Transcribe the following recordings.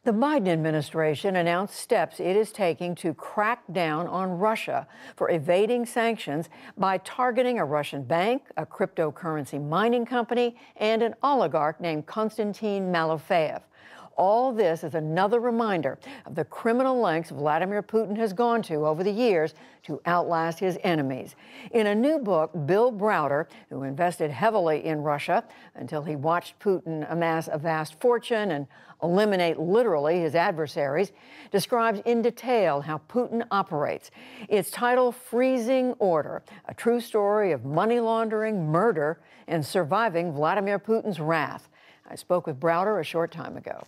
The Biden administration announced steps it is taking to crack down on Russia for evading sanctions by targeting a Russian bank, a cryptocurrency mining company, and an oligarch named Konstantin Malofeyev. All this is another reminder of the criminal lengths Vladimir Putin has gone to over the years to outlast his enemies. In a new book, Bill Browder, who invested heavily in Russia until he watched Putin amass a vast fortune and eliminate literally his adversaries, describes in detail how Putin operates. It's titled Freezing Order, a true story of money laundering, murder, and surviving Vladimir Putin's wrath. I spoke with Browder a short time ago.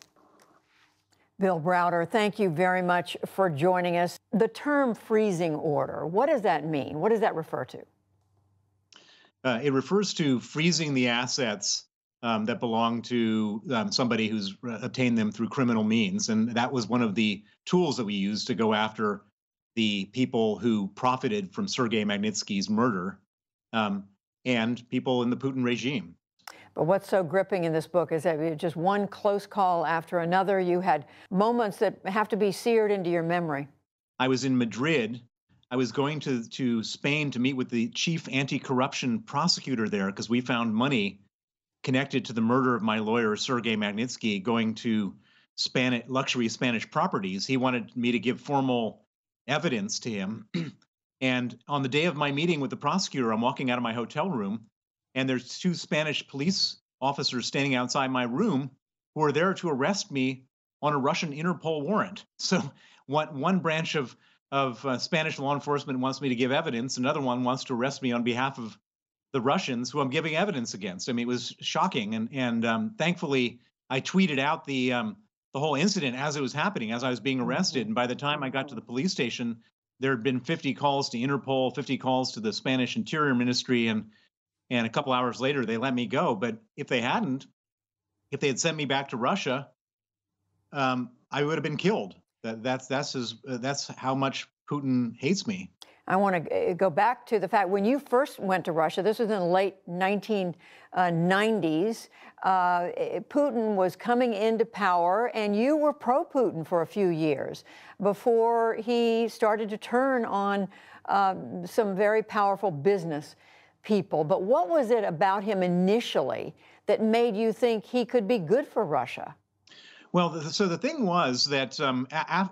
Bill Browder, thank you very much for joining us. The term freezing order, what does that mean? What does that refer to? It refers to freezing the assets that belong to somebody who's obtained them through criminal means. And that was one of the tools that we used to go after the people who profited from Sergei Magnitsky's murder and people in the Putin regime. But what's so gripping in this book is that just one close call after another. You had moments that have to be seared into your memory. I was in Madrid. I was going to Spain to meet with the chief anti-corruption prosecutor there because we found money connected to the murder of my lawyer, Sergei Magnitsky, going to luxury Spanish properties. He wanted me to give formal evidence to him. And on the day of my meeting with the prosecutor, I'm walking out of my hotel room, and there's two Spanish police officers standing outside my room who are there to arrest me on a Russian Interpol warrant. So one branch of Spanish law enforcement wants me to give evidence. Another one wants to arrest me on behalf of the Russians who I'm giving evidence against. I mean, it was shocking. And thankfully, I tweeted out the whole incident as it was happening, as I was being arrested. And by the time I got to the police station, there had been 50 calls to Interpol, 50 calls to the Spanish Interior Ministry, and a couple hours later, they let me go. But if they had sent me back to Russia, I would have been killed. That's how much Putin hates me. I want to go back to the fact when you first went to Russia, this was in the late 1990s, Putin was coming into power, and you were pro-Putin for a few years before he started to turn on some very powerful business people. But what was it about him initially that made you think he could be good for Russia? Well, so the thing was that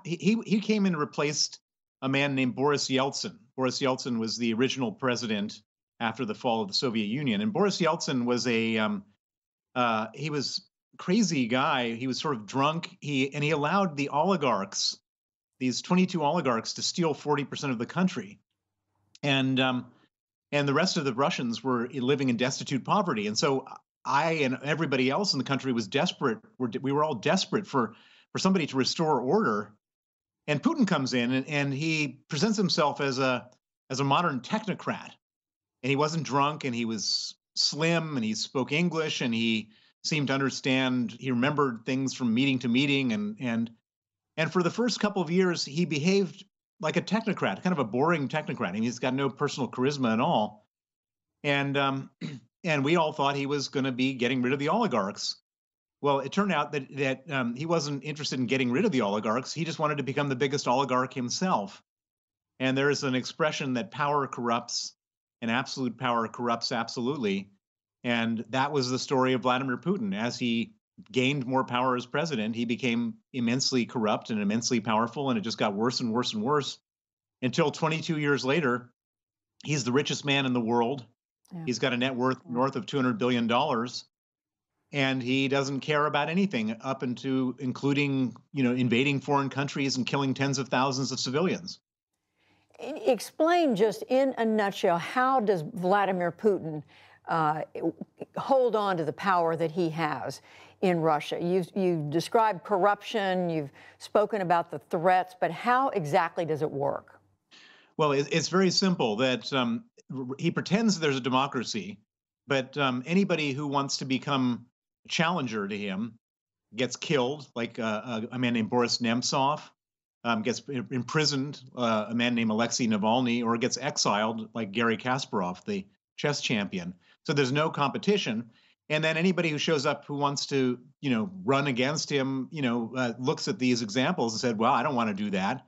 he came in and replaced a man named Boris Yeltsin. Boris Yeltsin was the original president after the fall of the Soviet Union, and Boris Yeltsin was he was a crazy guy. He was sort of drunk. He allowed the oligarchs, these 22 oligarchs, to steal 40% of the country, and the rest of the Russians were living in destitute poverty. And so I and everybody else in the country was desperate. We were all desperate for somebody to restore order. And Putin comes in and he presents himself as a modern technocrat. And he wasn't drunk, and he was slim, and he spoke English, and he seemed to understand. He remembered things from meeting to meeting, and for the first couple of years he behaved like a technocrat, kind of a boring technocrat. I mean, he's got no personal charisma at all. And we all thought he was going to be getting rid of the oligarchs. Well, it turned out that he wasn't interested in getting rid of the oligarchs. He just wanted to become the biggest oligarch himself. And there is an expression that power corrupts, and absolute power corrupts absolutely. And that was the story of Vladimir Putin. As he gained more power as president, he became immensely corrupt and immensely powerful, and it just got worse and worse and worse until 22 years later, he's the richest man in the world. Yeah. He's got a net worth north of $200 billion, and he doesn't care about anything up into including, invading foreign countries and killing tens of thousands of civilians. Explain just in a nutshell, how does Vladimir Putin hold on to the power that he has in Russia? You described corruption, you've spoken about the threats, but how exactly does it work? Well, it's very simple that he pretends there's a democracy, but anybody who wants to become a challenger to him gets killed, like a man named Boris Nemtsov, gets imprisoned, a man named Alexei Navalny, or gets exiled, like Garry Kasparov, the chess champion. So there's no competition. And then anybody who shows up who wants to, run against him, looks at these examples and said, well, I don't want to do that.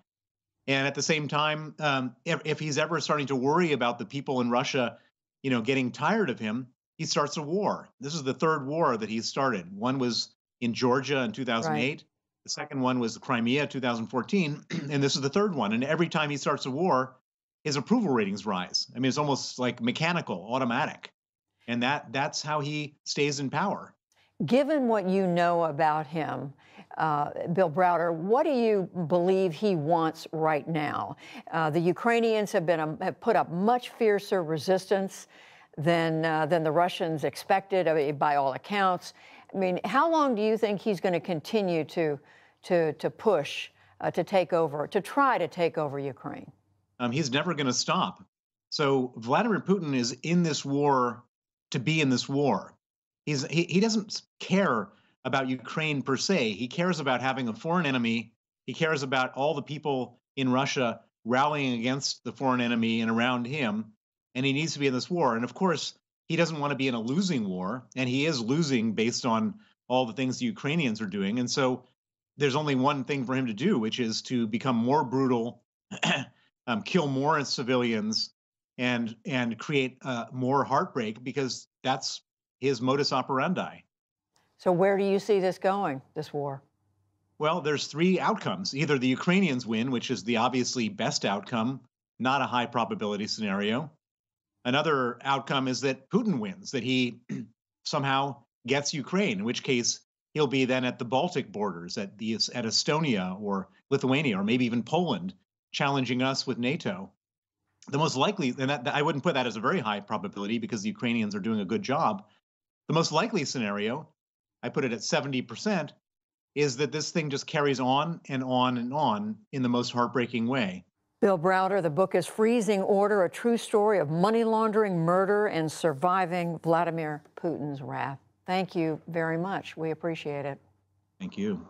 And at the same time, if he's ever starting to worry about the people in Russia, getting tired of him, he starts a war. This is the third war that he's started. One was in Georgia in 2008. Right. The second one was Crimea 2014. And this is the third one. And every time he starts a war, his approval ratings rise. I mean, it's almost like mechanical, automatic. And that's how he stays in power. Given what you know about him, Bill Browder, what do you believe he wants right now? The Ukrainians have put up much fiercer resistance than the Russians expected, I mean, by all accounts. I mean, how long do you think he's going to continue to push to take over, to try to take over Ukraine? He's never going to stop. So Vladimir Putin is in this war to be in this war. He doesn't care about Ukraine per se. He cares about having a foreign enemy. He cares about all the people in Russia rallying against the foreign enemy and around him. And he needs to be in this war. And of course, he doesn't want to be in a losing war. And he is losing based on all the things the Ukrainians are doing. And so there's only one thing for him to do, which is to become more brutal, kill more civilians, and create more heartbreak, because that's his modus operandi. So where do you see this going, this war? Well, there's three outcomes. Either the Ukrainians win, which is the obviously best outcome, not a high probability scenario. Another outcome is that Putin wins, that he somehow gets Ukraine, in which case he'll be then at the Baltic borders, at Estonia or Lithuania, or maybe even Poland, challenging us with NATO. The most likely, and I wouldn't put that as a very high probability because the Ukrainians are doing a good job. The most likely scenario, I put it at 70%, is that this thing just carries on and on and on in the most heartbreaking way. Bill Browder, the book is Freezing Order, a true story of money laundering, murder, and surviving Vladimir Putin's wrath. Thank you very much. We appreciate it. Thank you.